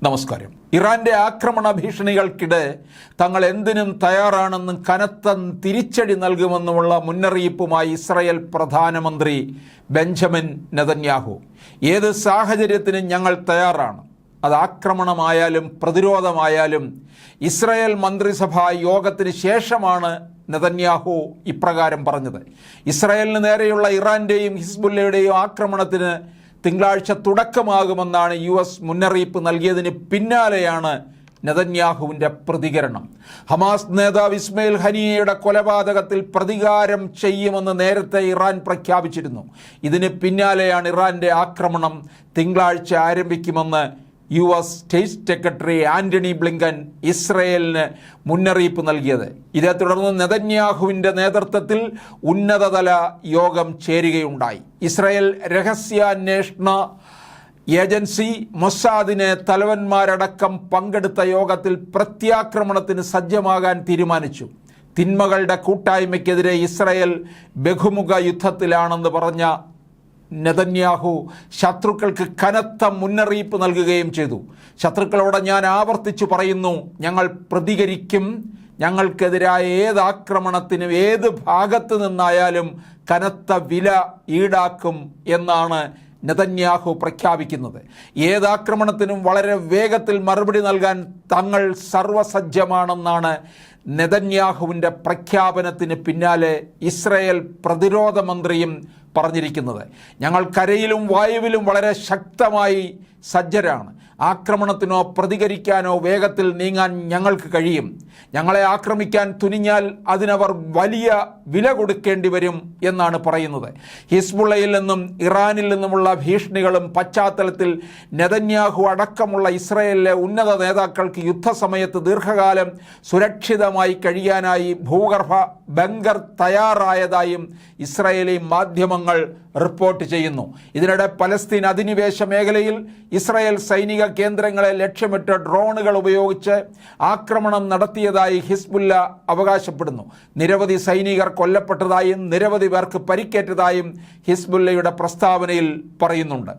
നമസ്കാരം. ഇറാന്റെ ആക്രമണ ഭീഷണികൾക്കിടെ തങ്ങൾ എന്തിനും തയ്യാറാണെന്നും കനത്ത തിരിച്ചടി നൽകുമെന്നുമുള്ള മുന്നറിയിപ്പുമായി ഇസ്രായേൽ പ്രധാനമന്ത്രി ബെഞ്ചമിൻ നെതന്യാഹു. ഏത് സാഹചര്യത്തിനും ഞങ്ങൾ തയ്യാറാണ്, അത് ആക്രമണമായാലും പ്രതിരോധമായാലും. ഇസ്രായേൽ മന്ത്രിസഭാ യോഗത്തിന് ശേഷമാണ് നെതന്യാഹു ഇപ്രകാരം പറഞ്ഞത്. ഇസ്രായേലിന് നേരെയുള്ള ഇറാന്റെയും ഹിസ്ബുല്ലയുടെയും ആക്രമണത്തിന് തിങ്കളാഴ്ച തുടക്കമാകുമെന്നാണ് US മുന്നറിയിപ്പ് നൽകിയതിന് പിന്നാലെയാണ് നെതന്യാഹുവിൻ്റെ പ്രതികരണം. ഹമാസ് നേതാവ് ഇസ്മയിൽ ഹനിയയുടെ കൊലപാതകത്തിൽ പ്രതികാരം ചെയ്യുമെന്ന് നേരത്തെ ഇറാൻ പ്രഖ്യാപിച്ചിരുന്നു. ഇതിന് പിന്നാലെയാണ് ഇറാന്റെ ആക്രമണം തിങ്കളാഴ്ച ആരംഭിക്കുമെന്ന് US state secretary Antony Blinken ഇസ്രയേലിന് മുന്നറിയിപ്പ് നൽകിയത്. ഇതേ തുടർന്ന് നെതന്യാഹുവിൻ്റെ നേതൃത്വത്തിൽ ഉന്നതതല യോഗം ചേരുകയുണ്ടായി. ഇസ്രായേൽ രഹസ്യാന്വേഷണ ഏജൻസി മൊസാദിനെ തലവന്മാരടക്കം പങ്കെടുത്ത യോഗത്തിൽ പ്രത്യാക്രമണത്തിന് സജ്ജമാകാൻ തീരുമാനിച്ചു. തിന്മകളുടെ കൂട്ടായ്മയ്ക്കെതിരെ ഇസ്രായേൽ ബഹുമുഖ യുദ്ധത്തിലാണെന്ന് പറഞ്ഞ നെതന്യാഹു ശത്രുക്കൾക്ക് കനത്ത മുന്നറിയിപ്പ് നൽകുകയും ചെയ്തു. ശത്രുക്കളോട് ഞാൻ ആവർത്തിച്ചു പറയുന്നു, ഞങ്ങൾ പ്രതികരിക്കും. ഞങ്ങൾക്കെതിരായ ഏത് ആക്രമണത്തിനും ഏത് ഭാഗത്ത് നിന്നായാലും കനത്ത വില ഈടാക്കും എന്നാണ് നെതന്യാഹു പ്രഖ്യാപിക്കുന്നത്. ഏതാക്രമണത്തിനും വളരെ വേഗത്തിൽ മറുപടി നൽകാൻ തങ്ങൾ സർവസജ്ജമാണെന്നാണ് നെതന്യാഹുവിൻ്റെ പ്രഖ്യാപനത്തിന് പിന്നാലെ ഇസ്രായേൽ പ്രതിരോധ മന്ത്രിയും പറഞ്ഞിരിക്കുന്നത്. ഞങ്ങൾ കരയിലും വായുവിലും വളരെ ശക്തമായി സജ്ജരാണ്. ആക്രമണത്തിനോ പ്രതികരിക്കാനോ വേഗത്തിൽ നീങ്ങാൻ ഞങ്ങൾക്ക് കഴിയും. ഞങ്ങളെ ആക്രമിക്കാൻ തുനിഞ്ഞാൽ അതിനവർ വലിയ വില കൊടുക്കേണ്ടി വരും എന്നാണ് പറയുന്നത്. ഹിസ്ബുള്ളയിൽ നിന്നും ഇറാനിൽ നിന്നുമുള്ള ഭീഷണികളും പശ്ചാത്തലത്തിൽ നെതന്യാഹു അടക്കമുള്ള ഇസ്രായേലിലെ ഉന്നത നേതാക്കൾക്ക് യുദ്ധസമയത്ത് ദീർഘകാലം സുരക്ഷിതമായി കഴിയാനായി ഭൂഗർഭ ബങ്കർ തയ്യാറായതായും ഇസ്രായേലി മാധ്യമങ്ങൾ റിപ്പോർട്ട് ചെയ്യുന്നു. ഇതിനിടെ പലസ്തീൻ അധിനിവേശ മേഖലയിൽ ഇസ്രായേൽ സൈനിക കേന്ദ്രങ്ങളെ ലക്ഷ്യമിട്ട് ഡ്രോണുകൾ ഉപയോഗിച്ച് ആക്രമണം നടത്തിയതായി ഹിസ്ബുല്ല അവകാശപ്പെടുന്നു. നിരവധി സൈനികർ കൊല്ലപ്പെട്ടതായും നിരവധി പേർക്ക് പരിക്കേറ്റതായും ഹിസ്ബുല്ലയുടെ പ്രസ്താവനയിൽ പറയുന്നുണ്ട്.